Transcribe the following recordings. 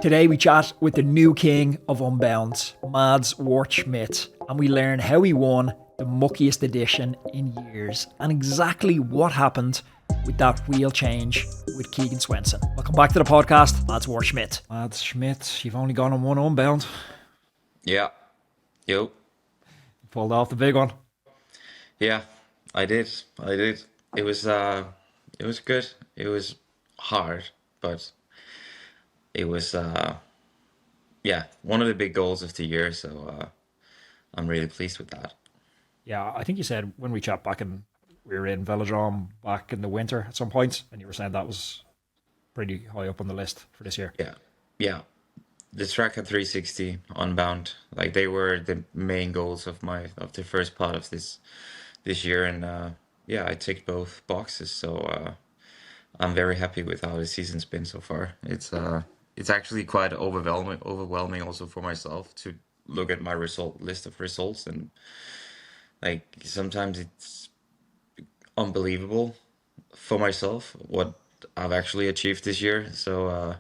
Today we chat with the new king of Unbound, Würtz Schmidt, and we learn how he won the muckiest edition in years and exactly what happened with that wheel change with Keegan Swenson. Welcome back to the podcast, Würtz Schmidt. Schmidt, you've only gone on one Unbound. Yeah. Yo. Pulled off the big one. Yeah, I did. It was good. It was hard, but it was one of the big goals of the year, so I'm really pleased with that. Yeah, I think you said when we chat back we were in Velodrome back in the winter at some point, and you were saying that was pretty high up on the list for this year. Yeah. Yeah. The track at 360 Unbound, like they were the main goals of the first part of this year, and I ticked both boxes, so I'm very happy with how the season's been so far. It's actually quite overwhelming also for myself to look at my list of results, and like sometimes it's unbelievable for myself what I've actually achieved this year. So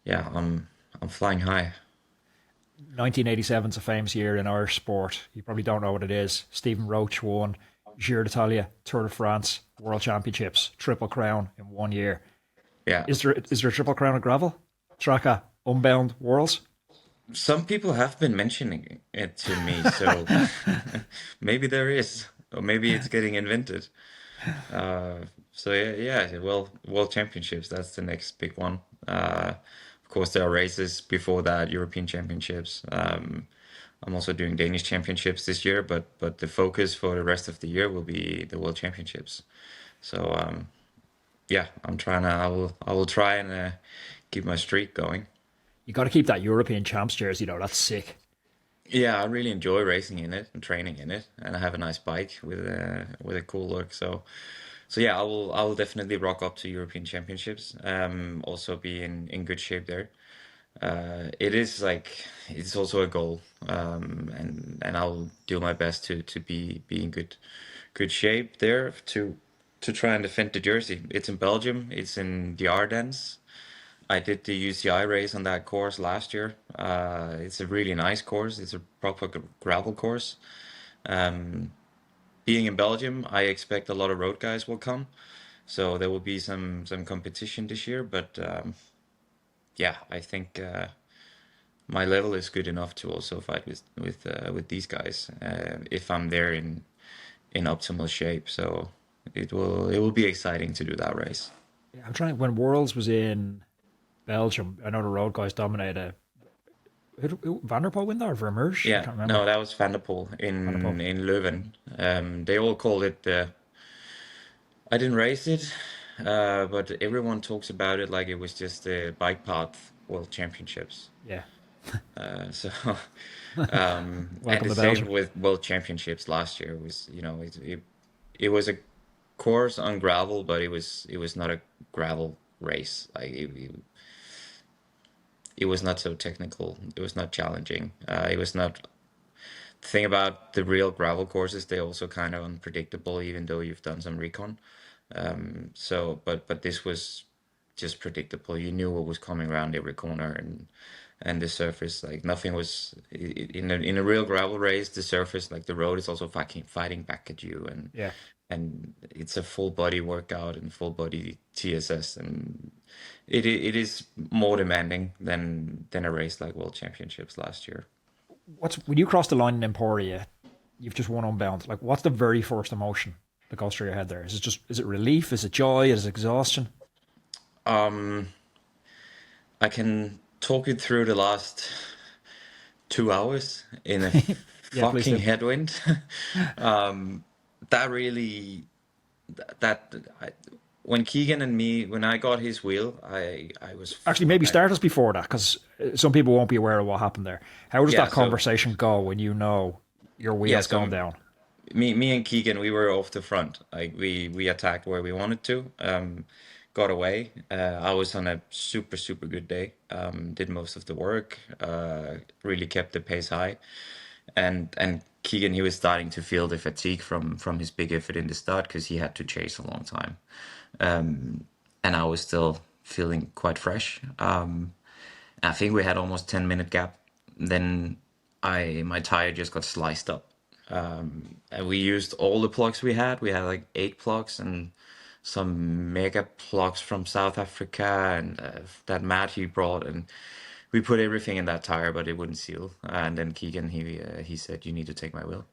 I'm flying high. 1987 is a famous year in Irish sport. You probably don't know what it is. Stephen Roach won Giro d'Italia, Tour de France, World Championships, Triple Crown in 1 year. Yeah. Is there a Triple Crown of gravel? Tracker, Unbound Worlds? Some people have been mentioning it to me, so maybe there is, or maybe it's getting invented. Well, World Championships, that's the next big one. Of course, there are races before that, European Championships. I'm also doing Danish Championships this year, but the focus for the rest of the year will be the World Championships. So I will try and keep my streak going. You got to keep that European Champs jersey though. That's sick. Yeah, I really enjoy racing in it and training in it, and I have a nice bike with a cool look. So yeah, I will definitely rock up to European Championships. Also be in good shape there. It's also a goal, and I'll do my best to be in good shape there to try and defend the jersey. It's in Belgium. It's in the Ardennes. I did the UCI race on that course last year. It's a really nice course. It's a proper gravel course. Um, Being in Belgium, I expect a lot of road guys will come, so there will be some competition this year. But I think my level is good enough to also fight with these guys if I'm there in optimal shape. So it will be exciting to do that race. Yeah, I'm trying. When Worlds was in Belgium, I know the road guys dominated. Who Van der Poel win that or Vermeersch? I Yeah, can't no, remember. that was Van der Poel Van der Poel. in Leuven. They all called it I didn't race it, but everyone talks about it like it was just the bike path World Championships. Yeah. So, and Welcome the to same Belgium. with World Championships last year was, it was a course on gravel, but it was not a gravel race. Like it was not so technical. It was not challenging. It was not the thing about the real gravel courses. They're also kind of unpredictable, even though you've done some recon. But this was just predictable. You knew what was coming around every corner, and the surface, like nothing was in a real gravel race. The surface, like the road, is also fighting back at you, Yeah. and it's a full body workout and full body TSS, and it is more demanding than a race like World Championships last year. What's when you cross the line in Emporia, you've just won Unbound. Like, what's the very first emotion that goes through your head there? Is it relief? Is it joy? Is it exhaustion? Um, I can talk you through the last 2 hours in a Yeah, please fucking do. headwind. um, that really that I, when Keegan and me when I got his wheel, I was Actually, maybe I, start us before that, because some people won't be aware of what happened there. How does yeah. that So conversation go when you know your yeah, wheels going so down? me and Keegan, we were off the front. Like we attacked where we wanted to. Got away. I was on a super good day. Did most of the work. Really kept the pace high. And Keegan, he was starting to feel the fatigue from his big effort in the start because he had to chase a long time. And I was still feeling quite fresh. I think we had almost 10-minute gap. Then my tire just got sliced up. And we used all the plugs we had. We had like 8 plugs and some mega plugs from South Africa and that mat he brought, and we put everything in that tire, but it wouldn't seal. And then Keegan, he said, "You need to take my wheel."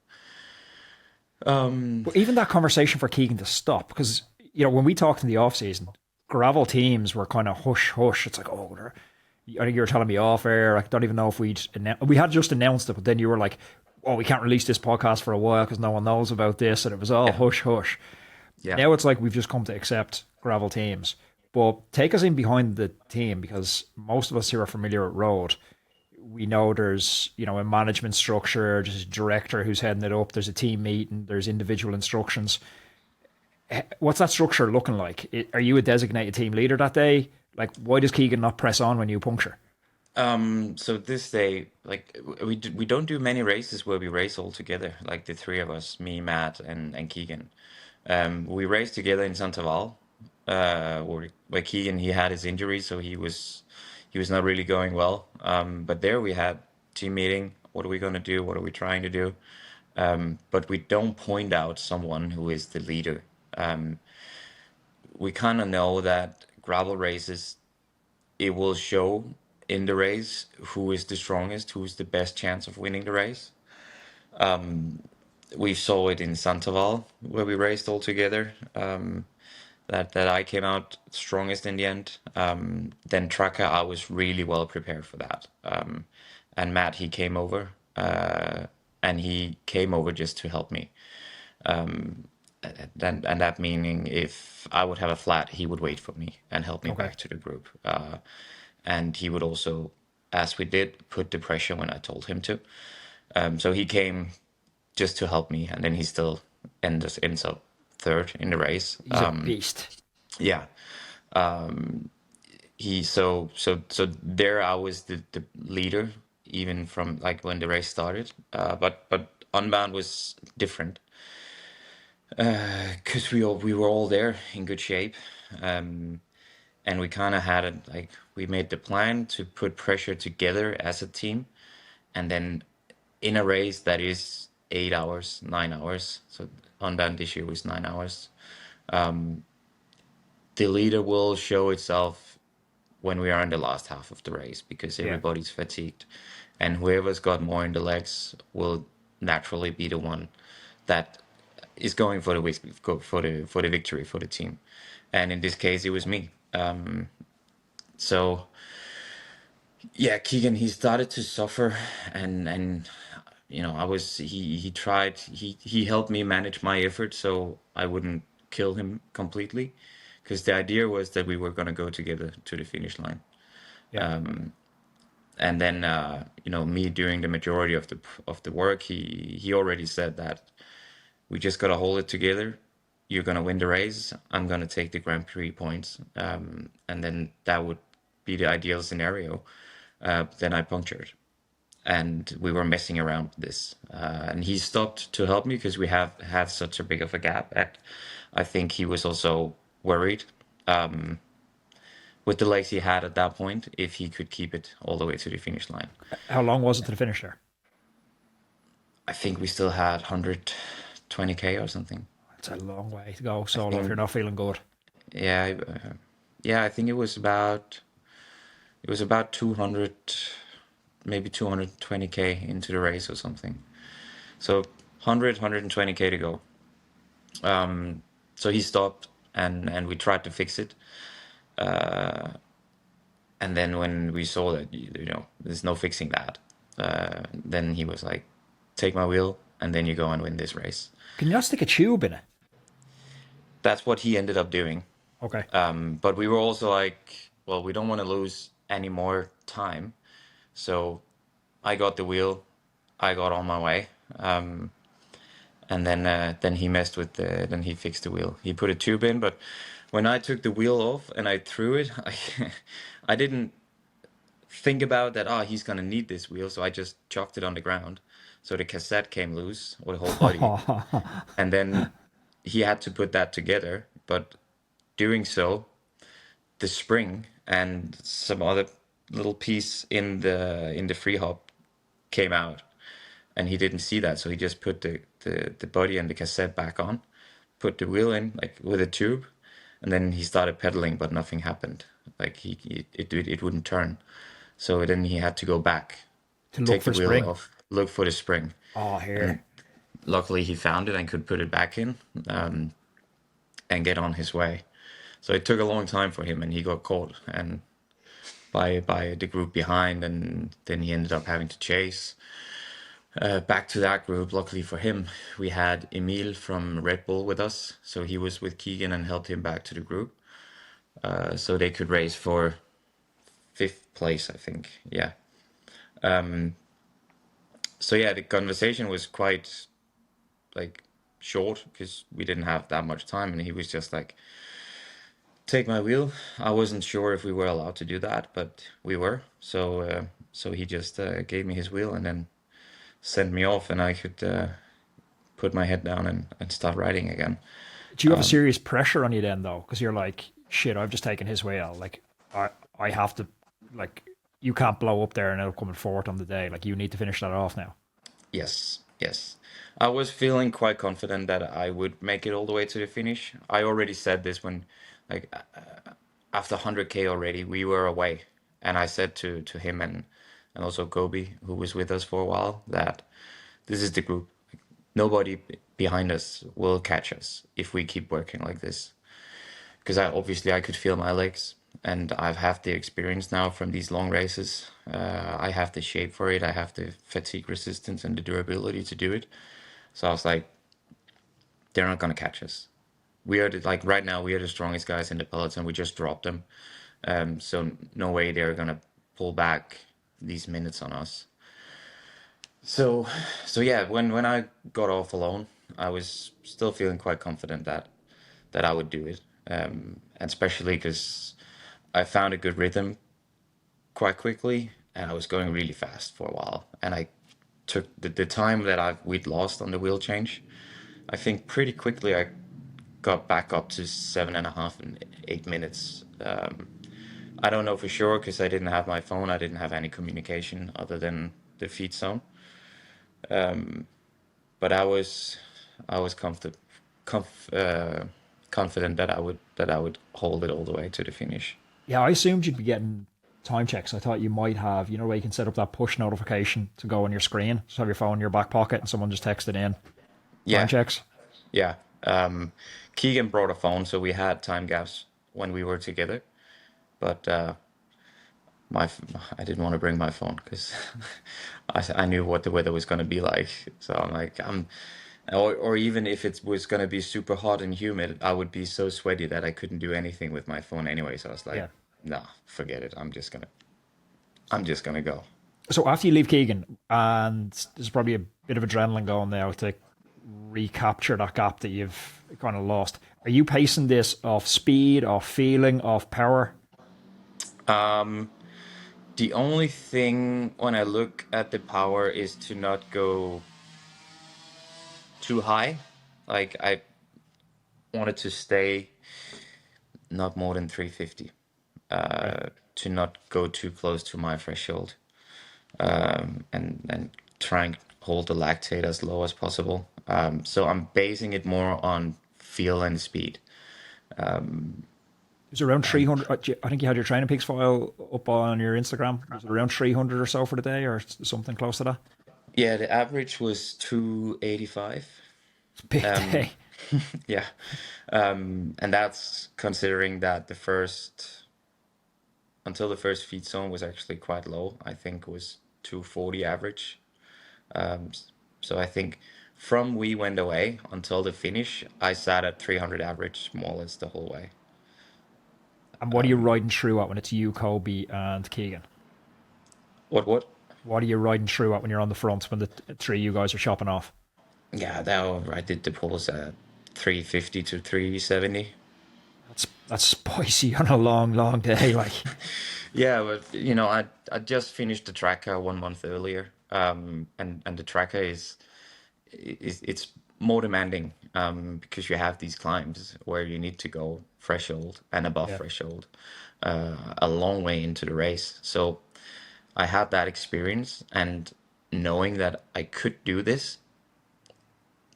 But even that conversation for Keegan to stop, because when we talked in the off season, gravel teams were kind of hush hush. It's like, oh, I think you were telling me off air. I don't even know if we had just announced it, but then you were like, oh, we can't release this podcast for a while because no one knows about this, and it was all Yeah, hush hush. yeah. Now it's like we've just come to accept gravel teams. But take us in behind the team, because most of us who are familiar with road, we know there's a management structure, there's a director who's heading it up, there's a team meeting, there's individual instructions. What's that structure looking like? Are you a designated team leader that day? Like, why does Keegan not press on when you puncture? So this day, like we don't do many races where we race all together, like the three of us, me, Matt, and Keegan. We raced together in Santaval, where Keegan he had his injury, so he was not really going well. But there we had team meeting. What are we gonna do? What are we trying to do? But we don't point out someone who is the leader. We kind of know that gravel races, it will show in the race who is the strongest, who is the best chance of winning the race. We saw it in Santaval where we raced all together. That I came out strongest in the end. Then Tracker, I was really well prepared for that. And Matt, he came over, and he came over just to help me. And that meaning if I would have a flat, he would wait for me and help me Okay. back to the group. And he would also, as we did, put the pressure when I told him to. So he came just to help me, and then he still ends up third in the race. He's a beast. Yeah, he so there I was the leader even from like when the race started. But Unbound was different because we were all there in good shape. And we kind of had it like we made the plan to put pressure together as a team, and then in a race that is 8 hours, 9 hours. So Unbound this year was 9 hours. The leader will show itself when we are in the last half of the race because Yeah. everybody's fatigued, and whoever's got more in the legs will naturally be the one that is going for the for the victory for the team. And in this case, it was me. So yeah, Keegan, he started to suffer, and I was he tried he helped me manage my effort so I wouldn't kill him completely, because the idea was that we were gonna go together to the finish line. Yeah. And then me doing the majority of the work, he already said that we just gotta hold it together. You're gonna win the race. I'm gonna take the Grand Prix points, and then that would be the ideal scenario. Then I punctured, and we were messing around with this, and he stopped to help me because we have had such a big of a gap. And I think he was also worried with the legs he had at that point if he could keep it all the way to the finish line. How long was it to the finish there? I think we still had 120K or something. It's a long way to go I solo if you're think, not feeling good. yeah, yeah. I think it was about 200, maybe 220K into the race or something. So 100, 120K to go. So he stopped, and we tried to fix it. And then when we saw that there's no fixing that, then he was like, "Take my wheel, and then you go and win this race." Can you not stick a tube in it? That's what he ended up doing. Okay. But we were also like, well, we don't want to lose any more time. So I got the wheel, I got on my way, and then he messed with then he fixed the wheel. He put a tube in, but when I took the wheel off and I threw it, I didn't think about that. Oh, he's gonna need this wheel, so I just chucked it on the ground. So the cassette came loose, or the whole body, and then he had to put that together. But doing so, the spring and some other little piece in the free hop came out, and he didn't see that, so he just put the body and the cassette back on, put the wheel in like with a tube, and then he started pedaling, but nothing happened. Like it wouldn't turn. So then he had to go back, To look take the for wheel spring. off, look for the spring, Oh, and here. luckily he found it and could put it back in, and get on his way. So it took a long time for him, and he got caught and by the group behind, and then he ended up having to chase back to that group. Luckily for him, we had Emil from Red Bull with us, so he was with Keegan and helped him back to the group, so they could race for fifth place, I think. Yeah. So yeah, the conversation was quite like short because we didn't have that much time, and he was just like, "Take my wheel." I wasn't sure if we were allowed to do that, but we were. So he just gave me his wheel and then sent me off, and I could put my head down and start riding again. Do you have a serious pressure on you then, though? Because you're like, shit, I've just taken his way out. Like, I have to, like, you can't blow up there and end up coming fourth on the day. Like, you need to finish that off now. Yes, yes. I was feeling quite confident that I would make it all the way to the finish. I already said this when, like, after 100K already, we were away. And I said to him and also Kobe, who was with us for a while, that this is the group. Nobody behind us will catch us if we keep working like this. Because I could feel my legs, and I've had the experience now from these long races. I have the shape for it. I have the fatigue resistance and the durability to do it. So I was like, they're not gonna catch us. We are like right now we are the strongest guys in the peloton. We just dropped them, so no way they're gonna pull back these minutes on us. So, so yeah, when I got off alone, I was still feeling quite confident that I would do it, and especially because I found a good rhythm quite quickly, and I was going really fast for a while, and I took the time that we'd lost on the wheel change. I think pretty quickly I got back up to 7.5 and 8 minutes. I don't know for sure because I didn't have my phone. I didn't have any communication other than the feed zone. But I was comf confident that I would hold it all the way to the finish. Yeah, I assumed you'd be getting time checks. I thought you might have, where you can set up that push notification to go on your screen. Just have your phone in your back pocket and someone just texted in time Yeah, checks. yeah. Keegan brought a phone, so we had time gaps when we were together. But my I didn't want to bring my phone because I knew what the weather was going to be like. So I'm like or even if it was going to be super hot and humid, I would be so sweaty that I couldn't do anything with my phone anyway. So I was like, Yeah. nah, forget it. I'm just gonna go. So after you leave Keegan, and there's probably a bit of adrenaline going there to recapture that gap that you've kind of lost. Are you pacing this off speed, off feeling, off power? The only thing when I look at the power is to not go too high. Like I wanted to stay not more than 350, Okay. to not go too close to my threshold, and try and hold the lactate as low as possible. So I'm basing it more on feel and speed. It was around And 300. I think you had your training peaks file up on your Instagram. Was it around 300 or so for the day or something close to that? yeah, the average was 285. It's a big Um, day. yeah, and that's considering that until the first feed zone was actually quite low. I think it was 240 average. So I think from we went away until the finish, I sat at 300 average more or less the whole way. And what are you riding through at when it's you, Kobe, and Keegan? What? What are you riding through at when you're on the front when the three of you guys are chopping off? Yeah, I did the pulls at 350 to 370. That's spicy on a long, long day. Like, Yeah, but I just finished the tracker 1 month earlier, and the tracker it's more demanding, because you have these climbs where you need to go threshold and above yeah, threshold. a long way into the race. So I had that experience, and knowing that I could do this,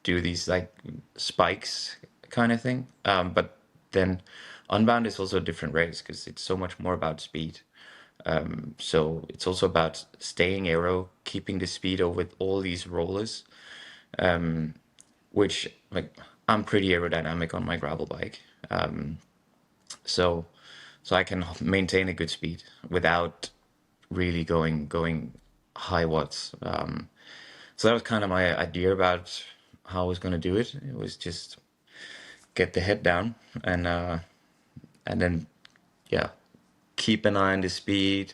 do these like spikes kind of thing. But then Unbound is also a different race because it's so much more about speed. So it's also about staying aero, keeping the speed over all these rollers, which like I'm pretty aerodynamic on my gravel bike. So so I can maintain a good speed without really going high watts. So that was kind of my idea about how I was going to do it. It was just get the head down and then yeah, keep an eye on the speed,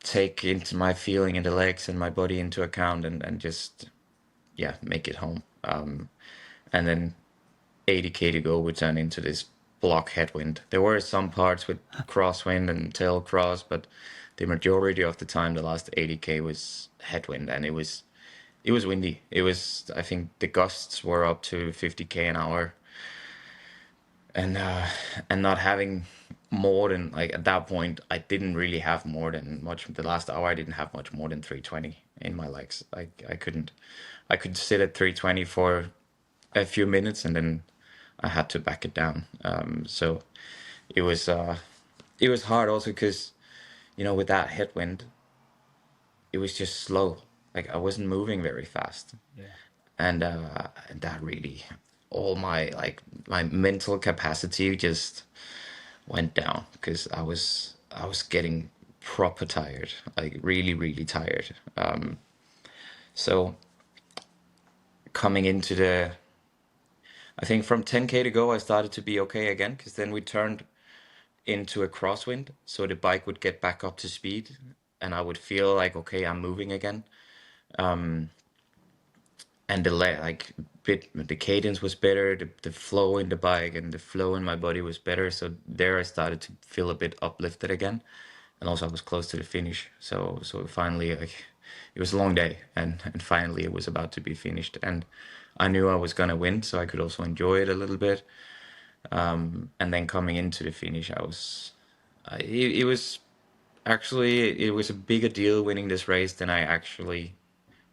take into my feeling in the legs and my body into account, and just yeah, make it home. And then 80k to go would turn into this block headwind. There were some parts with crosswind and tail cross, but the majority of the time, the last 80k was headwind, and it was windy. It was, I think the gusts were up to 50k an hour, and not having more than like at that point, I didn't really have more than much. The last hour, I didn't have much more than 320 in my legs. I couldn't. I could sit at 320 for a few minutes, and then I had to back it down. So it was it was hard also because with that headwind, it was just slow. Like I wasn't moving very fast, Yeah. and that really all my like my mental capacity just went down because I was getting proper tired, like really really tired. So coming into the I think from 10k to go, I started to be okay again because then we turned into a crosswind, so the bike would get back up to speed, and I would feel like okay, I'm moving again. And like the cadence was better, the flow in the bike and the flow in my body was better. So there I started to feel a bit uplifted again, and also I was close to the finish. So finally, like it was a long day, and finally it was about to be finished, and I knew I was gonna win, so I could also enjoy it a little bit. And then coming into the finish, it was actually it was a bigger deal winning this race than I actually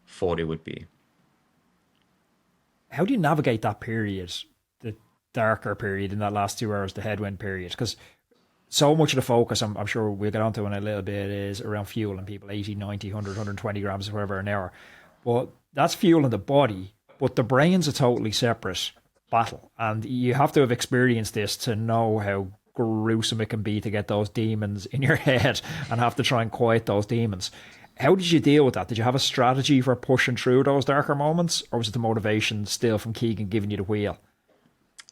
thought it would be. How do you navigate that period, the darker period in that last 2 hours, the headwind period? Because so much of the focus, I'm sure we'll get onto in a little bit, is around fuel and people 80, 90, 100, 120 grams or whatever an hour. But that's fuel in the body, but the brain's a totally separate battle. And you have to have experienced this to know how gruesome it can be to get those demons in your head and have to try and quiet those demons. How did you deal with that? Did you have a strategy for pushing through those darker moments, or was it the motivation still from Keegan giving you the wheel?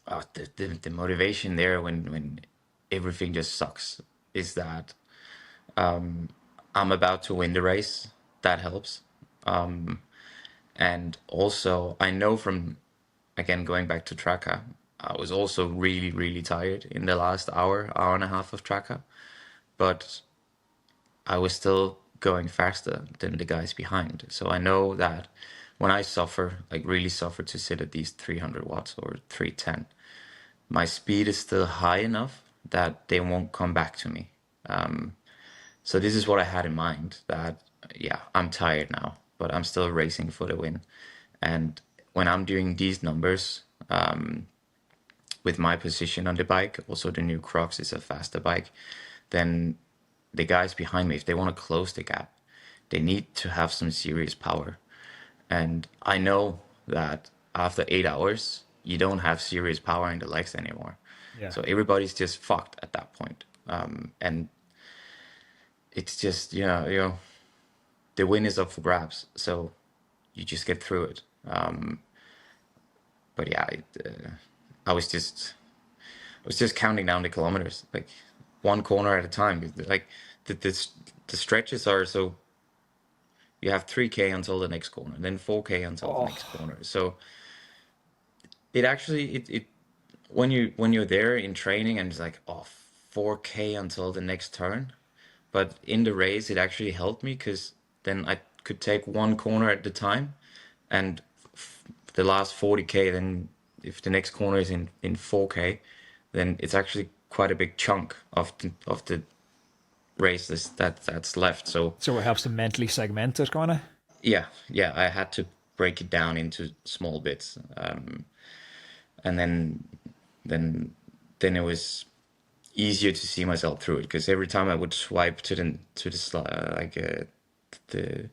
Oh, the motivation there when everything just sucks is that I'm about to win the race. That helps. And also, I know from, again, going back to Tracker, I was also really, really tired in the last hour and a half of Tracker, but I was still going faster than the guys behind. So I know that when I suffer, like really suffer to sit at these 300 watts or 310, my speed is still high enough that they won't come back to me. So this is what I had in mind that, yeah, I'm tired now, but I'm still racing for the win. And when I'm doing these numbers, with my position on the bike, also the new Crocs is a faster bike, then the guys behind me, if they want to close the gap, they need to have some serious power. And I know that after 8 hours, you don't have serious power in the legs anymore. Yeah. So everybody's just fucked at that point. And it's just, the win is up for grabs. So you just get through it. But yeah, I was just, I was just counting down the kilometers, like one corner at a time. Like the stretches are so you have 3k until the next corner, then 4k until the next Oh, corner. So it actually it when you're there in training and it's like 4k until the next turn, but in the race it actually helped me because then I could take one corner at the time, and the last 40k then if the next corner is in 4k, then it's actually quite a big chunk of the race that's left. So So it helps to mentally segment it, kind of. yeah, I had to break it down into small bits, and then then it was easier to see myself through it, because every time I would swipe to the the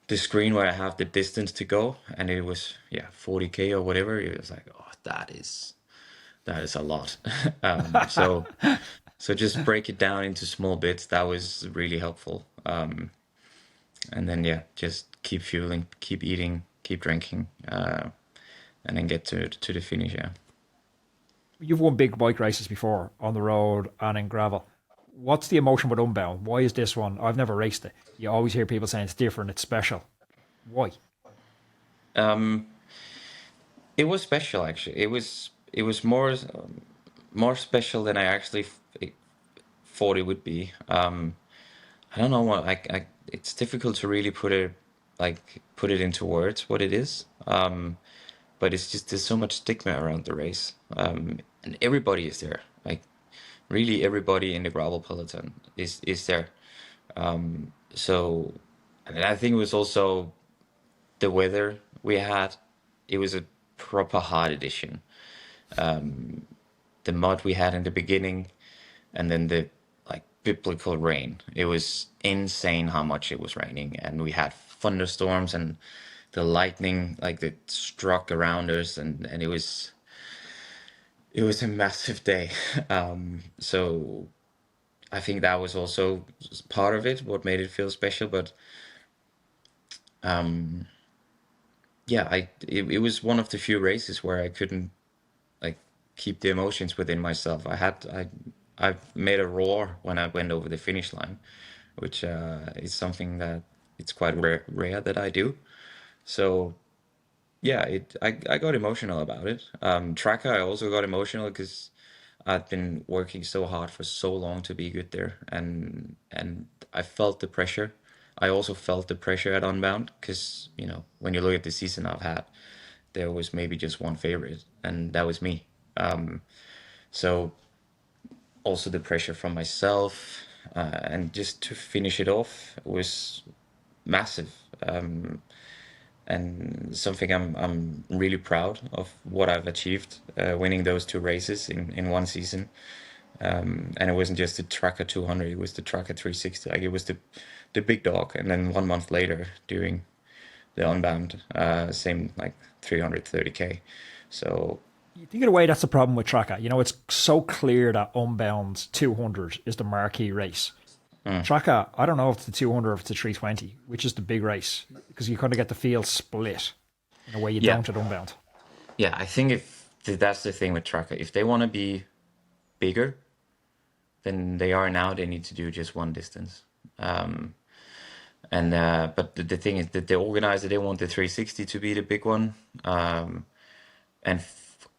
the screen where I have the distance to go, and it was 40K or whatever. It was like, oh, that is a lot. So just break it down into small bits. That was really helpful. And then just keep fueling, keep eating, keep drinking, and then get to the finish. Yeah. You've won big bike races before on the road and in gravel. What's the emotion with Unbound? Why is this one? I've never raced it. You always hear people saying it's different, it's special. Why? It was special, actually. It was more special than I actually thought it would be. I don't know what it's difficult to really put it into words what it is. But it's just there's so much stigma around the race, and everybody is there. Like really, everybody in the gravel peloton is there. So, and I think it was also the weather we had. It was a proper hard edition. The mud we had in the beginning, and then the biblical rain. It was insane how much it was raining, and we had thunderstorms and the lightning that struck around us, and it was a massive day. So I think that was also part of it, what made it feel special. But it was one of the few races where I couldn't keep the emotions within myself. I made a roar when I went over the finish line, which is something that it's quite rare that I do. So yeah, I got emotional about it. Tracker, I also got emotional because I've been working so hard for so long to be good there, and I felt the pressure. I also felt the pressure at Unbound because when you look at the season I've had, there was maybe just one favorite, and that was me. So also the pressure from myself, and just to finish it off was massive. And something I'm really proud of what I've achieved, winning those two races in one season. And it wasn't just the Tracker 200; it was the Tracker 360. It was the big dog. And then 1 month later, during the Unbound, same 330K. So You think in a way that's the problem with Tracker. It's so clear that Unbound 200 is the marquee race. Tracker, I don't know if it's the 200 or if it's the 320, which is the big race, because you kind of get the field split in a way you don't at Unbound. Yeah, I think if that's the thing with Tracker, if they want to be bigger than they are now, they need to do just one distance. But the thing is that the organizer, they want the 360 to be the big one. And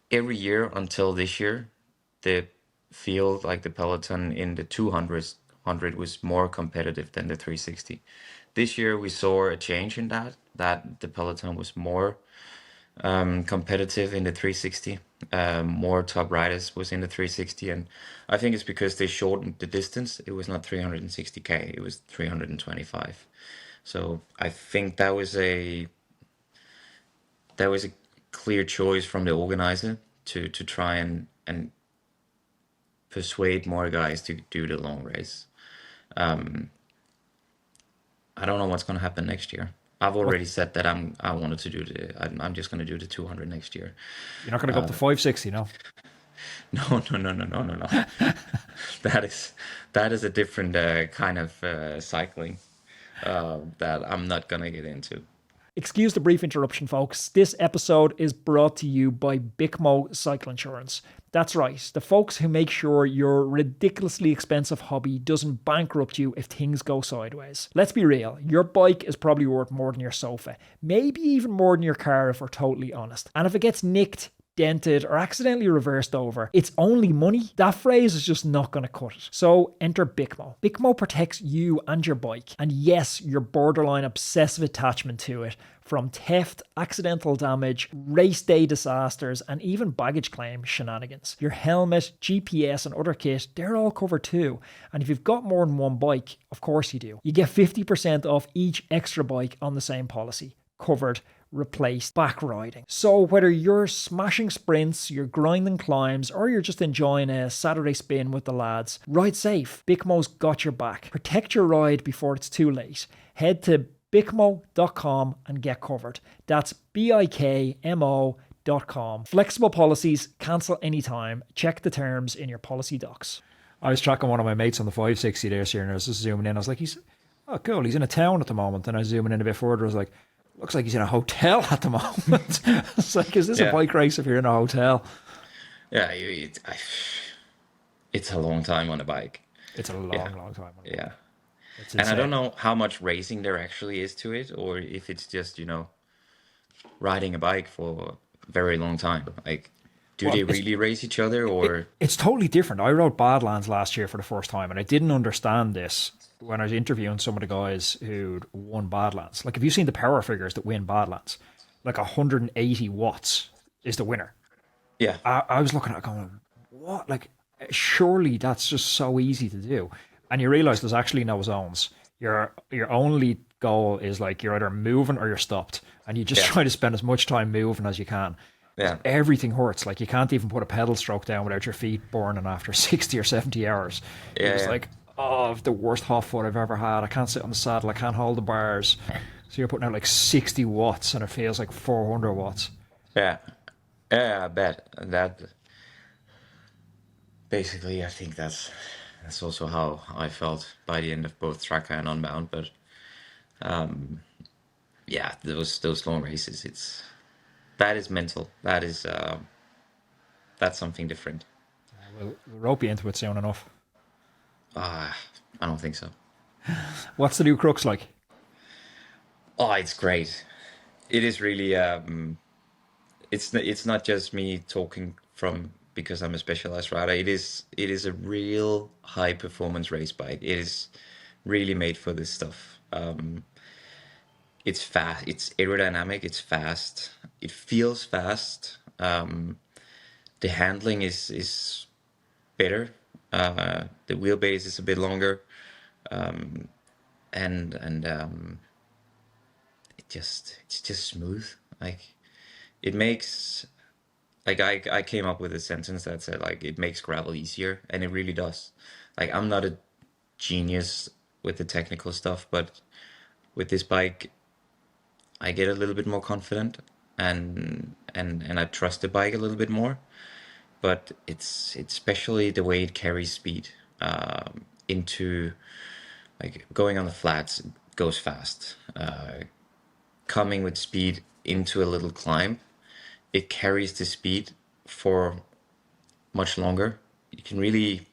every year until this year, the field, the peloton in the 200 was more competitive than the 360. This year we saw a change in that the peloton was more competitive in the 360. More top riders was in the 360, and I think it's because they shortened the distance. It was not 360K, it was 325. So I think that was a clear choice from the organizer to try and persuade more guys to do the long race. I don't know what's going to happen next year. I've already said that I wanted to do I'm just going to do the 200 next year. You're not going to go up to 560, no? No. That is a different kind of cycling that I'm not going to get into. Excuse the brief interruption, folks. This episode is brought to you by BICMO Cycle Insurance. That's right, the folks who make sure your ridiculously expensive hobby doesn't bankrupt you if things go sideways. Let's be real, your bike is probably worth more than your sofa, maybe even more than your car if we're totally honest. And if it gets nicked, dented, or accidentally reversed over, it's only money. That phrase is just not going to cut it. So enter Bicmo. Bicmo protects you and your bike, and yes, your borderline obsessive attachment to it, from theft, accidental damage, race day disasters, and even baggage claim shenanigans. Your helmet, GPS, and other kit, they're all covered too. And if you've got more than one bike, of course you do, you get 50% off each extra bike on the same policy. Covered, replaced, back riding. So whether you're smashing sprints, you're grinding climbs, or you're just enjoying a Saturday spin with the lads, ride safe. Bicmo's got your back. Protect your ride before it's too late. Head to bicmo.com and get covered. That's BIKMO.com. Flexible policies, cancel anytime. Check the terms in your policy docs. I was tracking one of my mates on the 560 this year, and I was just zooming in. I was like, oh cool, he's in a town at the moment. And I was zooming in a bit further. I was like, looks like he's in a hotel at the moment. It's like, is this a bike race if you're in a hotel? Yeah, it's a long time on a bike. It's a long time on a bike. Yeah. And I don't know how much racing there actually is to it, or if it's just, riding a bike for a very long time. Like, do they really race each other, or? It's totally different. I rode Badlands last year for the first time, and I didn't understand this when I was interviewing some of the guys who'd won Badlands. Like, have you seen the power figures that win Badlands? Like 180 watts is the winner. Yeah. I was looking at it going, what? Like, surely that's just so easy to do. And you realize there's actually no zones. Your only goal is like you're either moving or you're stopped, and you just try to spend as much time moving as you can. Yeah. Everything hurts. Like, you can't even put a pedal stroke down without your feet burning after 60 or 70 hours. It's like, oh, the worst hot foot I've ever had. I can't sit on the saddle. I can't hold the bars. So you're putting out like 60 watts, and it feels like 400 watts. Yeah. Yeah, I bet. That basically, I think that's also how I felt by the end of both Tracker and Unbound. But those long races, that is mental. That's something different. We'll rope you into it soon enough. I don't think so. What's the new Crux like? Oh, it's great. It is really. It's not just me talking from because I'm a specialized rider. It is a real high performance race bike. It is really made for this stuff. It's fast. It's aerodynamic. It's fast. It feels fast. The handling is better. The wheelbase is a bit longer, and it's just smooth. Like, it makes, like, I came up with a sentence that said, like, it makes gravel easier, and it really does. Like, I'm not a genius with the technical stuff, but with this bike, I get a little bit more confident, and I trust the bike a little bit more. But it's especially the way it carries speed into, like, going on the flats, it goes fast. Coming with speed into a little climb, it carries the speed for much longer. You can really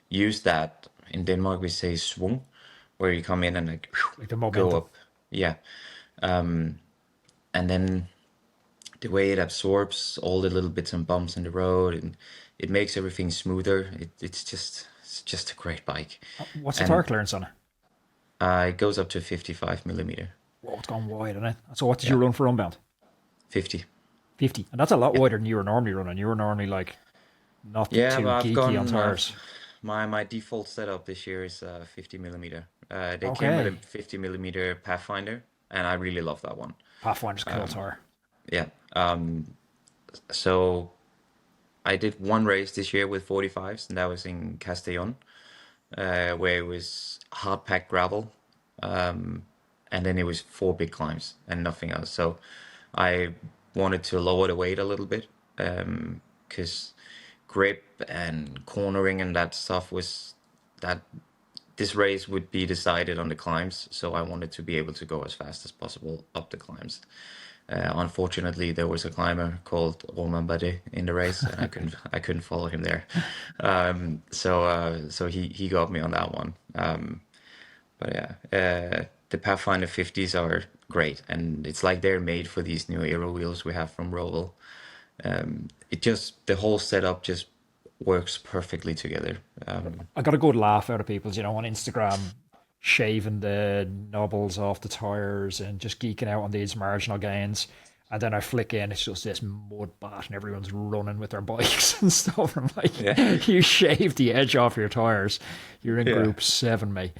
use that. In Denmark, we say swung, where you come in and like the momentum. go up. Yeah. And then the way it absorbs all the little bits and bumps in the road, and it makes everything smoother. It's just a great bike. What's the torque clearance on it? It goes up to 55 millimeter. Whoa, it's gone wide, isn't it? So what did you run for Unbound? 50. 50. And that's a lot wider than you were normally running. You were normally like not too geeky on tires. My default setup this year is 50 millimeter. They came with a 50 millimeter Pathfinder, and I really love that one. Pathfinder's cool tire. Yeah. So I did one race this year with 45s, and that was in Castellón, where it was hard packed gravel, and then it was 4 big climbs and nothing else. So I wanted to lower the weight a little bit, because grip and cornering and that stuff was that this race would be decided on the climbs. So I wanted to be able to go as fast as possible up the climbs. Unfortunately, there was a climber called Romain Bardet in the race, and I couldn't follow him there. So he got me on that one. But yeah, the Pathfinder 50s are great, and it's like they're made for these new aero wheels we have from Roval. It just the whole setup just works perfectly together. I got a good laugh out of people, on Instagram, shaving the knobbles off the tires and just geeking out on these marginal gains. And then I flick in, it's just this mud bat, and everyone's running with their bikes and stuff. I'm Yeah, like, you shaved the edge off your tires. You're in yeah. group seven, mate.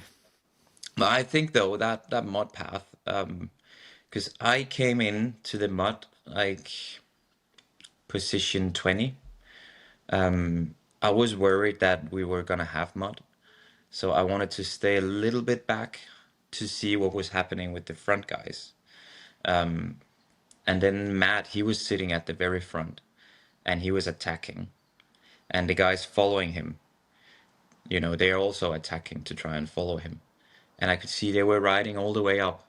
But I think though that mud path, because I came in to the mud like position 20. I was worried that we were gonna have mud, so I wanted to stay a little bit back to see what was happening with the front guys. And then Matt, he was sitting at the very front and he was attacking. And the guys following him, they are also attacking to try and follow him. And I could see they were riding all the way up.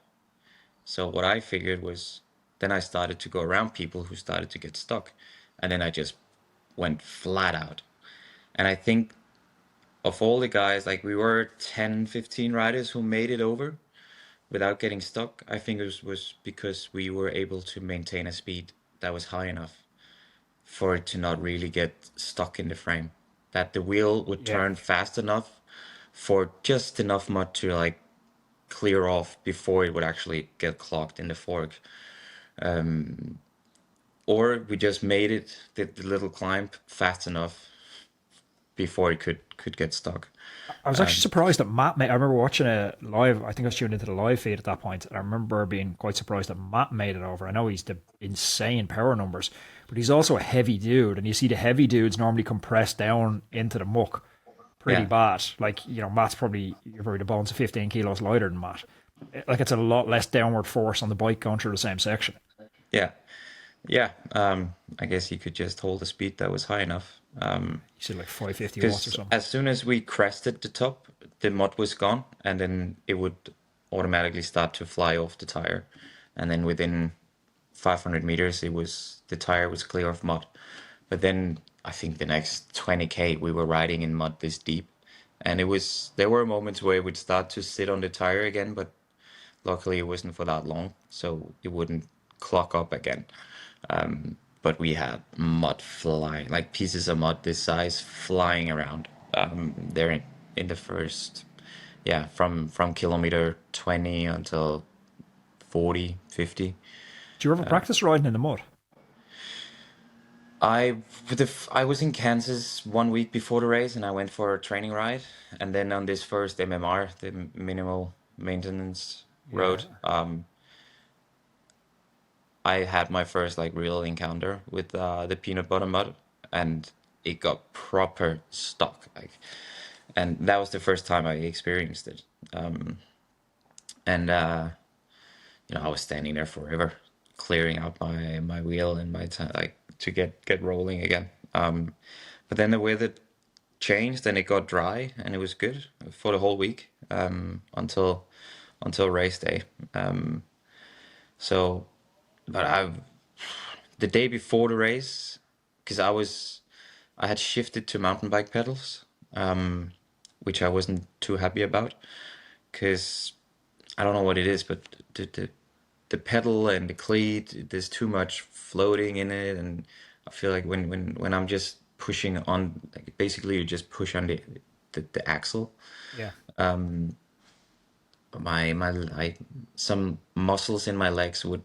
So what I figured was then I started to go around people who started to get stuck. And then I just went flat out. And I think of all the guys, like we were 10, 15 riders who made it over without getting stuck. I think it was because we were able to maintain a speed that was high enough for it to not really get stuck in the frame. That the wheel would Yeah. turn fast enough for just enough mud to like clear off before it would actually get clogged in the fork. Or we just made it the little climb fast enough before it could get stuck. I was actually surprised that Matt made. I remember watching it live. I think I was tuned into the live feed at that point, and I remember being quite surprised that Matt made it over. I know he's the insane power numbers, but he's also a heavy dude, and you see the heavy dudes normally compress down into the muck pretty Yeah, bad. Like Matt's probably you're probably the bones of 15 kilos lighter than Matt. Like it's a lot less downward force on the bike going through the same section. yeah, yeah. I guess he could just hold a speed that was high enough. You see like 550 watts or Because something. as soon as we crested the top, the mud was gone, and then it would automatically start to fly off the tire. And then within 500 meters, the tire was clear of mud. But then I think the next 20K we were riding in mud this deep, and there were moments where it would start to sit on the tire again, but luckily it wasn't for that long, so it wouldn't clog up again. But we had mud flying, like pieces of mud this size flying around. There in the first, yeah, from kilometer 20 until 40, 50. Do you ever practice riding in the mud? I was in Kansas 1 week before the race, and I went for a training ride, and then on this first MMR, the minimal maintenance road, Yeah. I had my first like real encounter with the peanut butter mud, and it got proper stuck. Like, and that was the first time I experienced it. And I was standing there forever, clearing out my wheel and my like to get rolling again. But then the weather changed and it got dry and it was good for the whole week until race day. So, but the day before the race, because I had shifted to mountain bike pedals, which I wasn't too happy about, because I don't know what it is, but the pedal and the cleat, there's too much floating in it, and I feel like when I'm just pushing on, like basically you just push on the axle, Yeah. my like some muscles in my legs would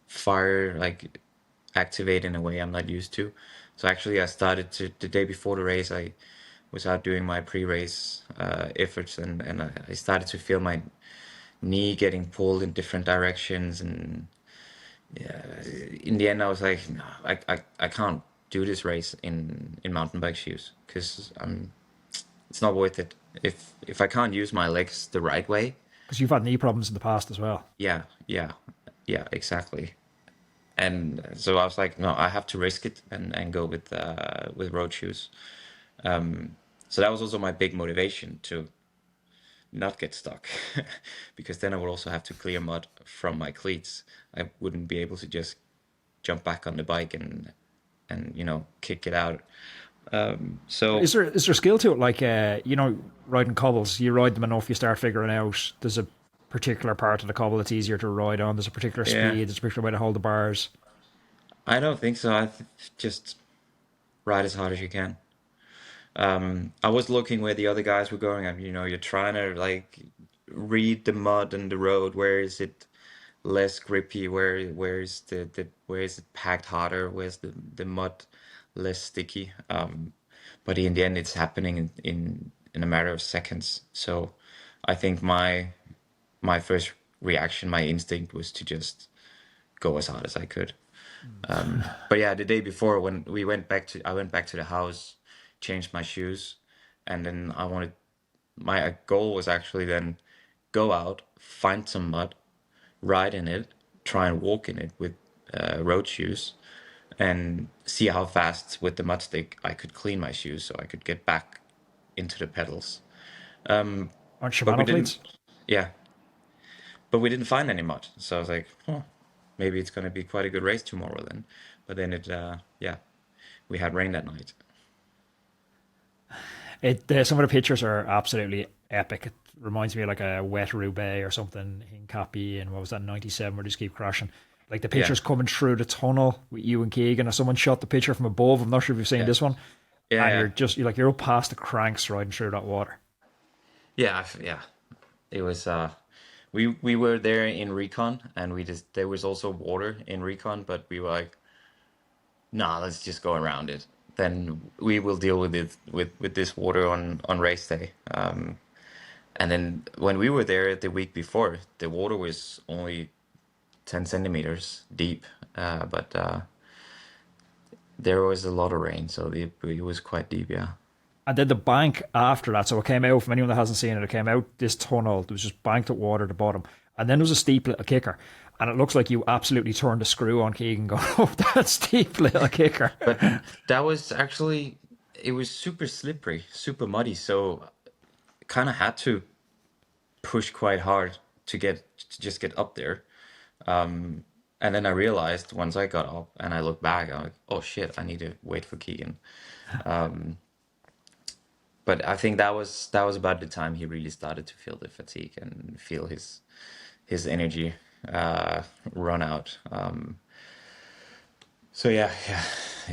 fire like activate in a way I'm not used to. So actually, I started to the day before the race. I was out doing my pre-race efforts, and I started to feel my knee getting pulled in different directions. And yeah, in the end, I was like, no, I can't do this race in mountain bike shoes because it's not worth it. If I can't use my legs the right way, Because you've had knee problems in the past as well. yeah, yeah, yeah, exactly. And so I was like, no, I have to risk it and go with road shoes. So that was also my big motivation to not get stuck, because then I would also have to clear mud from my cleats. I wouldn't be able to just jump back on the bike and kick it out. So Is there skill to it? Like riding cobbles, you ride them enough, you start figuring out there's a particular part of the cobble that's easier to ride on. There's a particular yeah, speed. There's a particular way to hold the bars. I don't think so. Just ride as hard as you can. I was looking where the other guys were going, and you're trying to like read the mud and the road. Where is it less grippy? Where is it packed harder? Where's the mud less sticky? But in the end, it's happening in a matter of seconds. So I think my first reaction, my instinct was to just go as hard as I could. But yeah, the day before when I went back to the house, changed my shoes, and then my goal was actually then go out, find some mud, ride in it, try and walk in it with road shoes, and see how fast with the mud stick I could clean my shoes so I could get back into the pedals. On But we Shimano didn't, cleats? yeah, but we didn't find any mud, so I was like, oh, maybe it's gonna be quite a good race tomorrow then. But then yeah, we had rain that night. Some of the pictures are absolutely epic. It reminds me of like a wet Roubaix or something in Cappy and what was that, 97, where they just keep crashing. Like the Yeah, pictures coming through the tunnel with you and Keegan, or someone shot the picture from above. I'm not sure if you've seen yeah, this one. yeah, And yeah, you're up past the cranks riding through that water. yeah, yeah. It was we were there in recon, and we just there was also water in recon, but we were like, nah, let's just go around it. Then we will deal with it with this water on race day. And then when we were there the week before, the water was only 10 centimeters deep, but there was a lot of rain, so it was quite deep. Yeah, And then the bank after that, so it came out, from anyone that hasn't seen it, it came out this tunnel. There was just banked up water at the bottom. And then there was a steep little kicker. And it looks like you absolutely turned the screw on Keegan going up that steep little kicker. but that was actually it was super slippery, super muddy, so kind of had to push quite hard to just get up there. And then I realized once I got up and I looked back, I'm like, oh shit, I need to wait for Keegan. But I think that was about the time he really started to feel the fatigue and feel his energy uh, run out. So yeah,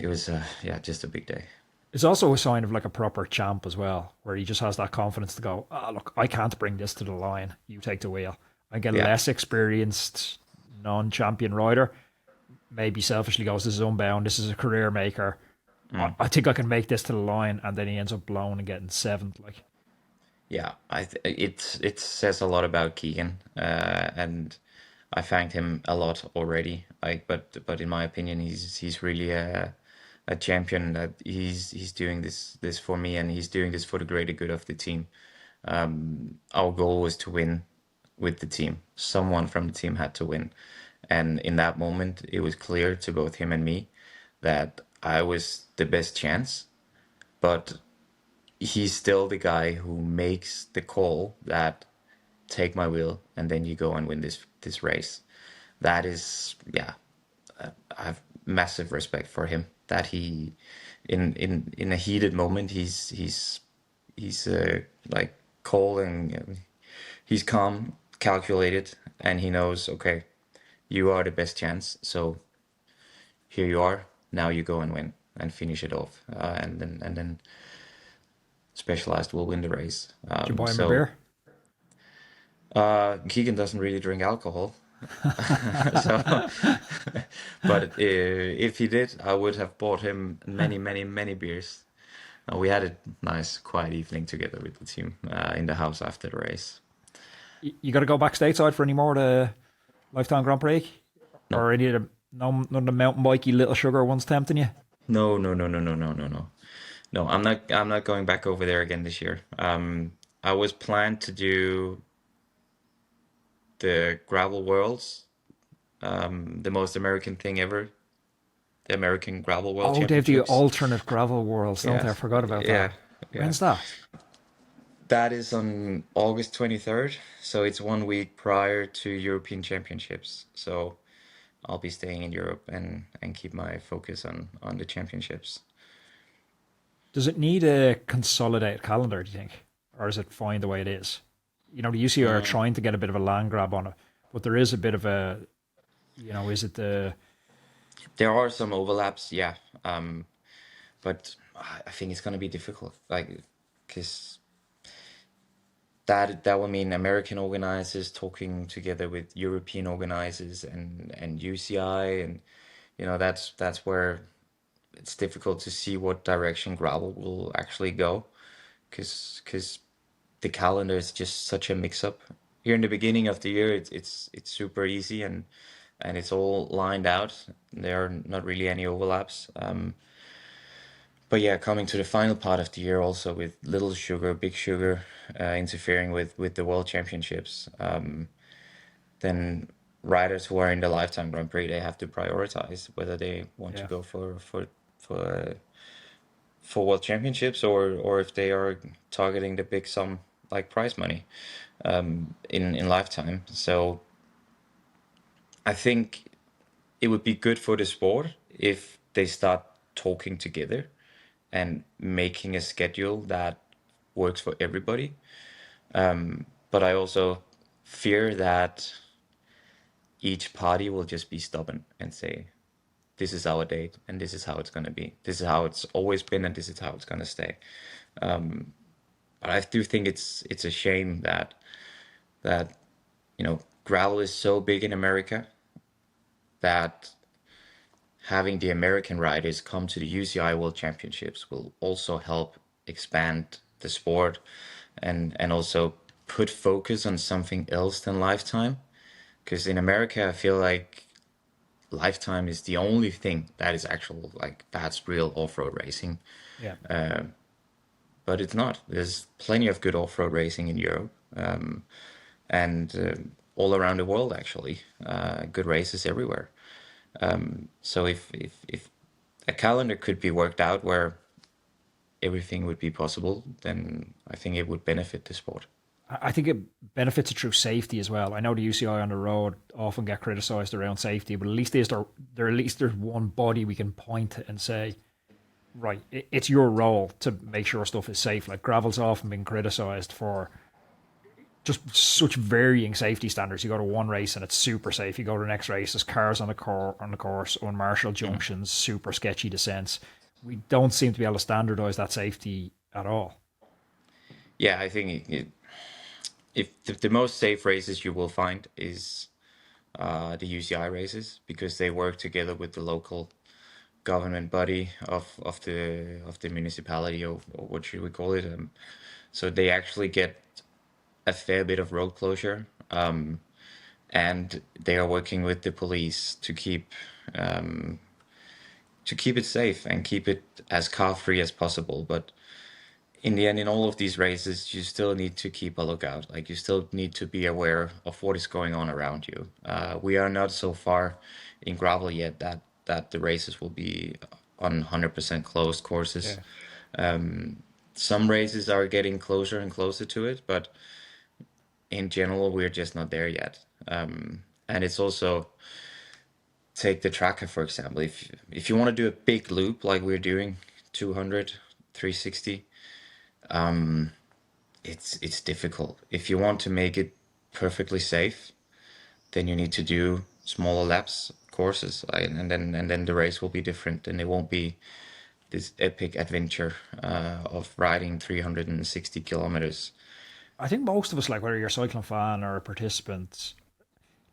it was yeah, just a big day. It's also a sign of like a proper champ as well, where he just has that confidence to go, look, I can't bring this to the line. You take the wheel. I get a Yeah. less experienced non-champion rider. Maybe selfishly goes, this is Unbound. This is a career maker. I think I can make this to the line. And then he ends up blown and getting seventh. Like, Yeah, it says a lot about Keegan, and I thanked him a lot already. Like, but in my opinion, he's really a champion. That he's doing this for me, and he's doing this for the greater good of the team. Our goal was to win with the team. Someone from the team had to win, and in that moment, it was clear to both him and me that I was the best chance, but he's still the guy who makes the call that take my wheel and then you go and win this race. That is, yeah, I have massive respect for him. That he, in a heated moment, he's like cold and he's calm, calculated, and he knows, okay, you are the best chance. So here you are. Now you go and win and finish it off, and then Specialized will win the race. did you buy him a So beer? Keegan doesn't really drink alcohol, so but if he did, I would have bought him many, many, many beers. We had a nice, quiet evening together with the team in the house after the race. You got to go back stateside for any more of the Lifetime Grand Prix? No, Or any of the, no, none of the mountain bikey little sugar ones tempting you? no, no, no, no, no, no, no, no. No, I'm not going back over there again this year. I was planned to do the Gravel Worlds, the most American thing ever, the American Gravel World Oh, they have the Championships. alternate gravel worlds, don't they? I Yes, forgot about that. yeah, yeah. When's that? That is on August 23rd, so it's 1 week prior to European Championships. So I'll be staying in Europe and keep my focus on the championships. Does it need a consolidated calendar, do you think? Or is it fine the way it is? The UCI are Mm. trying to get a bit of a land grab on it, but there is a bit of a, is it the There are some overlaps, yeah, but I think it's going to be difficult, like, because that will mean American organizers talking together with European organizers and UCI, and that's where it's difficult to see what direction gravel will actually go, because the calendar is just such a mix up. Here in the beginning of the year, it's super easy and it's all lined out. There are not really any overlaps. But yeah, coming to the final part of the year, also with little sugar, big sugar, interfering with the World Championships, then riders who are in the lifetime Grand Prix, they have to prioritize whether they want to Yeah. go for for World Championships, or if they are targeting the big sum like prize money, in lifetime. So I think it would be good for the sport if they start talking together and making a schedule that works for everybody. But I also fear that each party will just be stubborn and say, this is our date and this is how it's going to be. This is how it's always been and this is how it's going to stay. But I do think it's a shame that gravel is so big in America that having the American riders come to the UCI World Championships will also help expand the sport and also put focus on something else than lifetime. Because in America, I feel like lifetime is the only thing that is actual, like, that's real off-road racing. Yeah. But it's not. There's plenty of good off-road racing in Europe, and all around the world, actually. Good races everywhere. So if a calendar could be worked out where everything would be possible, then I think it would benefit the sport. I think it benefits it through safety as well. I know the UCI on the road often get criticised around safety, but at least at least there's one body we can point to and say, right, it's your role to make sure stuff is safe. Like gravel's often been criticised for just such varying safety standards. You go to one race and it's super safe. You go to the next race, there's cars on the course, unmarshalled junctions, super sketchy descents. We don't seem to be able to standardise that safety at all. Yeah, I think if the most safe races you will find is the UCI races, because they work together with the local government body of the municipality, or what should we call it? So they actually get a fair bit of road closure, and they are working with the police to keep it safe and keep it as car free as possible. But in the end, in all of these races, you still need to keep a lookout. Like, you still need to be aware of what is going on around you. We are not so far in gravel yet that the races will be on 100% closed courses. Yeah. Some races are getting closer and closer to it, but in general, we're just not there yet. And it's also, take the tracker, for example. If you want to do a big loop like we're doing, 200, 360, it's difficult. If you want to make it perfectly safe, then you need to do smaller laps courses, and then the race will be different, and it won't be this epic adventure of riding 360 kilometers. I think most of us, like whether you're a cycling fan or a participant,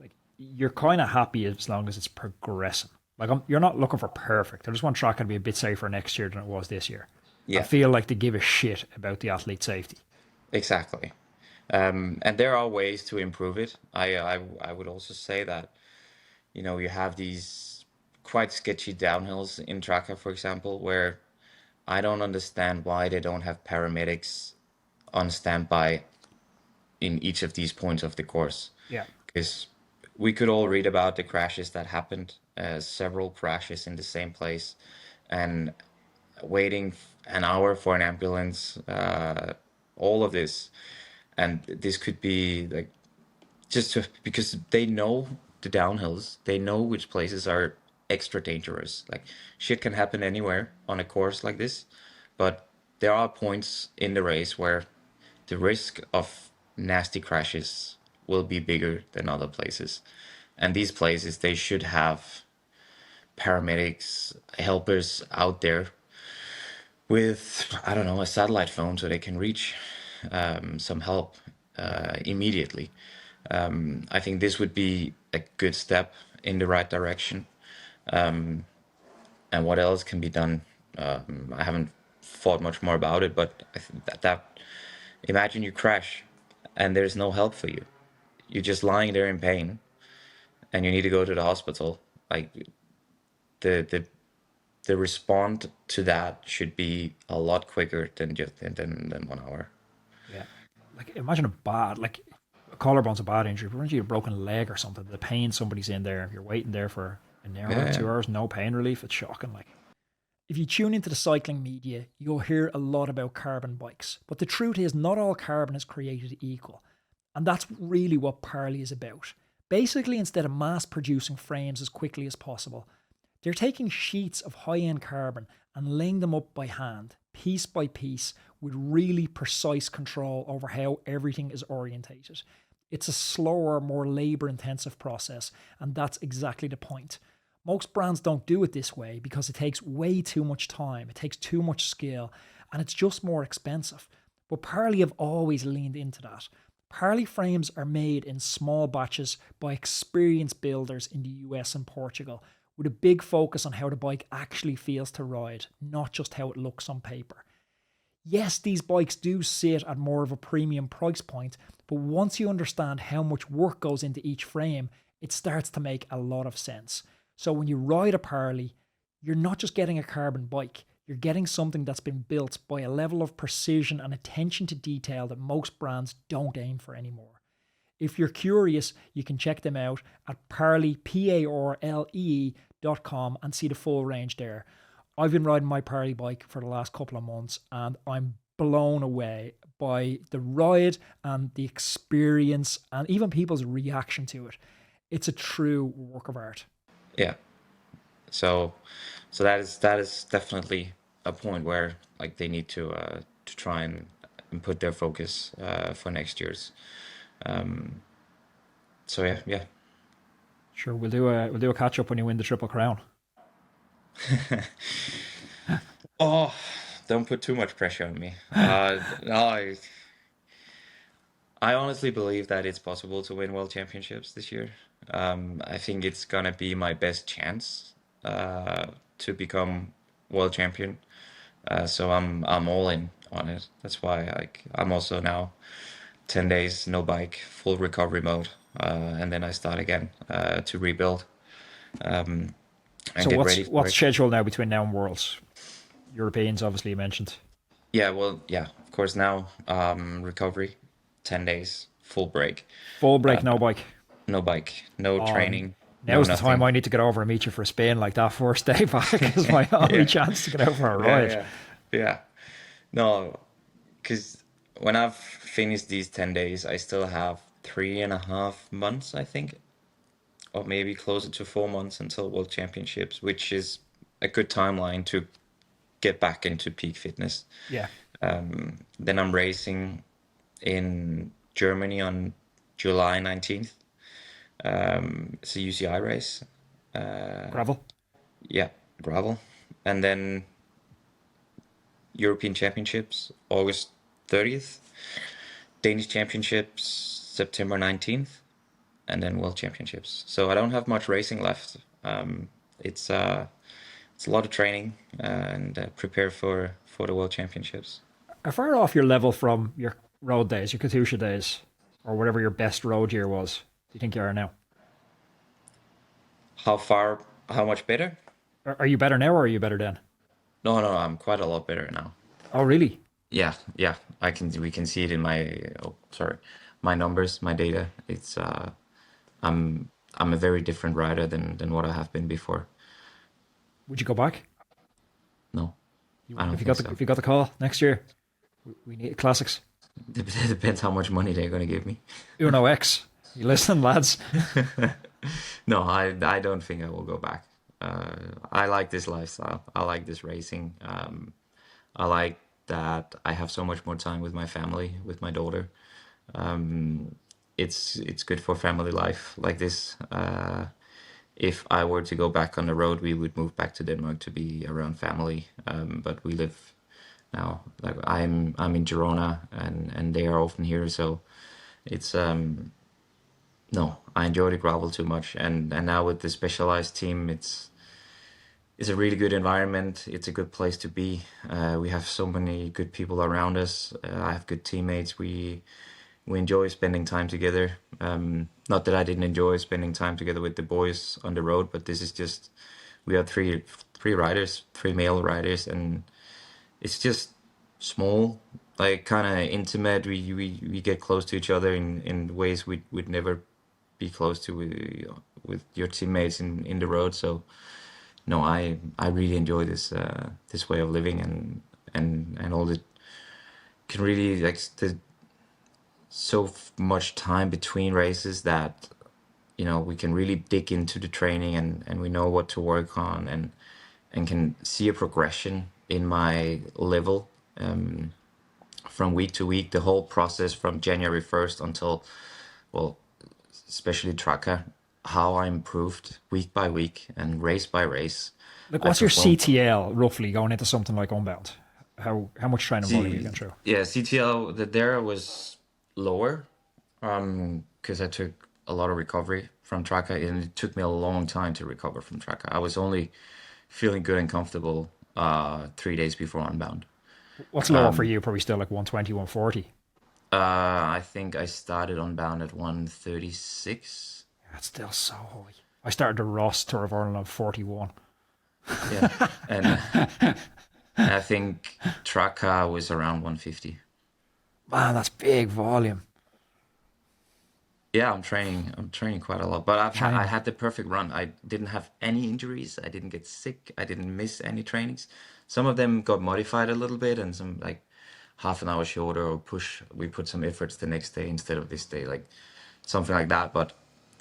like you're kind of happy as long as it's progressing. Like you're not looking for perfect. I just want track to be a bit safer next year than it was this year. I Yeah, feel like they give a shit about the athlete safety. exactly. And there are ways to improve it. I would also say that, you have these quite sketchy downhills in Tracker, for example, where I don't understand why they don't have paramedics on standby in each of these points of the course. Yeah. Because we could all read about the crashes that happened, several crashes in the same place, and waiting an hour for an ambulance, all of this. And this could be like, because they know the downhills, they know which places are extra dangerous. Like, shit can happen anywhere on a course like this, but there are points in the race where the risk of nasty crashes will be bigger than other places. And these places, they should have paramedics, helpers out there with, I don't know, a satellite phone so they can reach some help Yeah. immediately. I think this would be a good step in the right direction. And what else can be done? I haven't thought much more about it, but I think that imagine you crash and there's no help for you. You're just lying there in pain and you need to go to the hospital. Like the the the response to that should be a lot quicker than just than 1 hour. Yeah. Like imagine like a collarbone's a bad injury, but imagine you a broken leg or something. The pain somebody's in there, you're waiting there for an hour, Yeah, 2 hours, no pain relief. It's shocking. Like if you tune into the cycling media, you'll hear a lot about carbon bikes. But the truth is not all carbon is created equal. And that's really what Parlee is about. Basically, instead of mass producing frames as quickly as possible, they're taking sheets of high end carbon and laying them up by hand, piece by piece, with really precise control over how everything is orientated. It's a slower, more labor intensive process, and that's exactly the point. Most brands don't do it this way because it takes way too much time, it takes too much skill, and it's just more expensive. But Parley have always leaned into that. Parley frames are made in small batches by experienced builders in the US and Portugal, with a big focus on how the bike actually feels to ride, not just how it looks on paper. Yes, these bikes do sit at more of a premium price point, but once you understand how much work goes into each frame, it starts to make a lot of sense. So when you ride a Parley, you're not just getting a carbon bike, you're getting something that's been built by a level of precision and attention to detail that most brands don't aim for anymore. If you're curious, you can check them out at Parlee, Parlee.com and see the full range there. I've been riding my Parley bike for the last couple of months and I'm blown away by the ride and the experience and even people's reaction to it. It's a true work of art. yeah. So that is definitely a point where like they need to try and put their focus for next year's. Um, so yeah, yeah. Sure, we'll do a catch up when you win the Triple Crown. Oh, don't put too much pressure on me. No, I honestly believe that it's possible to win world championships this year. I think it's gonna be my best chance uh, to become world champion. So I'm all in on it. That's why I'm also now 10 days no bike, full recovery mode, and then I start again to rebuild and So get what's ready for what's it. scheduled now between now and Worlds? Europeans, obviously you mentioned. Yeah, well, yeah, of course now recovery, 10 days, full break, Full break, no bike. no bike, no On training, no Now's the time nothing. I need to get over and meet you for a spin like that first day back is my only Yeah, chance to get out for a yeah, ride. yeah, yeah. No, because when I've finished these 10 days, I still have 3.5 months, I think, or maybe closer to 4 months until World Championships, which is a good timeline to get back into peak fitness. Yeah. Then I'm racing in Germany on July 19th. It's a UCI race. Gravel. Yeah, gravel. And then European Championships, August 30th. Danish Championships, September 19th. And then World Championships. So I don't have much racing left. It's it's a lot of training and prepare for the World Championships. How far off your level from your road days, your Katusha days, or whatever your best road year was, do you think you are now? How far? How much better? Are you better now or are you better then? No, no, I'm quite a lot better now. Oh, really? Yeah, yeah. I can we can see it in my sorry, my numbers, my data. It's I'm a very different rider than what I have been before. Would you go back? No, You, I don't if you think got the so. if you got the call next year, we need classics. It depends how much money they're gonna give me. Uno X. You listen, lads? No, I don't think I will go back. I like this lifestyle. I like this racing. I like that I have so much more time with my family, with my daughter. It's good for family life like this. if I were to go back on the road, we would move back to Denmark to be around family. But we live now, like I'm in Girona, and they are often here, so it's no, I enjoy the gravel too much, and now with the specialized team, it's a really good environment. It's a good place to be. We have so many good people around us. I have good teammates. We enjoy spending time together. Not that I didn't enjoy spending time together with the boys on the road, but this is just we are three riders, three male riders, and it's just small, like kind of intimate. We get close to each other in ways we would never be close to with your teammates in the road. So no, I really enjoy this way of living, and all the can really like the much time between races that we can really dig into the training, and we know what to work on, and can see a progression in my level from week to week, the whole process from January 1st until, well, especially Tracker, how I improved week by week and race by race. Like, I what's your performed. CTL roughly going into something like Unbound? How much training volume are you C, going through? yeah, CTL there was lower because I took a lot of recovery from Tracker, and it took me a long time to recover from Tracker. I was only feeling good and comfortable 3 days before Unbound. What's lower for you? Probably still like 120, 140. I think I started Unbound at 136. That's still so high. I started the Ross Tour of Ireland on 41. Yeah, and I think Tracker was around 150. Man, that's big volume. Yeah, I'm training. I'm training quite a lot, but I Training. had the perfect run. I didn't have any injuries. I didn't get sick. I didn't miss any trainings. Some of them got modified a little bit, and some like half an hour shorter or push. We put some efforts the next day instead of this day, like something like that. But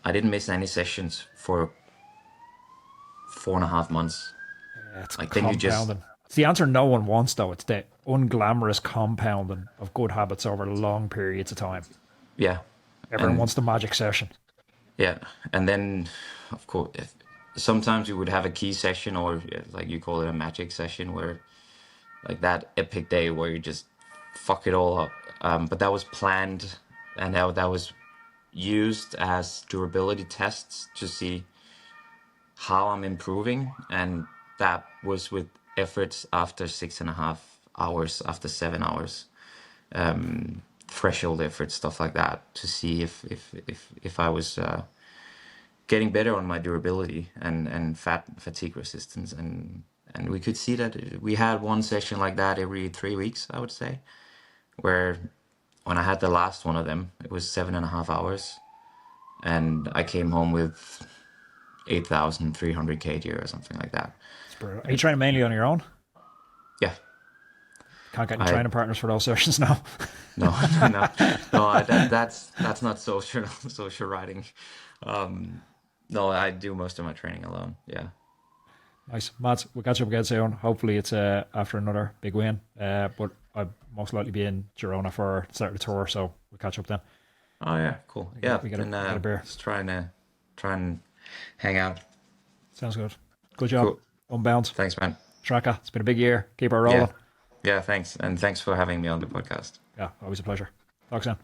I didn't miss any sessions for 4.5 months. Yeah, it's Like then you just compounding. It's the answer no one wants, though. It's the unglamorous compounding of good habits over long periods of time. yeah, Everyone and wants the magic session. yeah, and then of course sometimes we would have a key session, or like you call it a magic session, where like that epic day where you just fuck it all up. But that was planned, and that was used as durability tests to see how I'm improving, and that was with efforts after 6.5 hours, after 7 hours, threshold efforts, stuff like that, to see if I was getting better on my durability and fatigue resistance, and we could see that we had one session like that every 3 weeks, I would say, where when I had the last one of them, it was 7.5 hours, and I came home with 8,300 kg or something like that. It's brutal. Are you training mainly on your own? Yeah, Can't get any I training partners for those sessions now. no no no. That's not social social riding. Um, no, I do most of my training alone. Yeah. Nice. Matt, we'll catch up again soon. Hopefully it's after another big win. But I'll most likely be in Girona for the start of the tour, so we'll catch up then. Oh yeah, cool. Yeah, We get then a beer. just try and hang out. Sounds good. Good job. Cool. Unbound. Thanks, man. Tracker. It's been a big year. Keep it rolling. Yeah. Yeah, thanks. And thanks for having me on the podcast. Yeah, always a pleasure. Talk soon.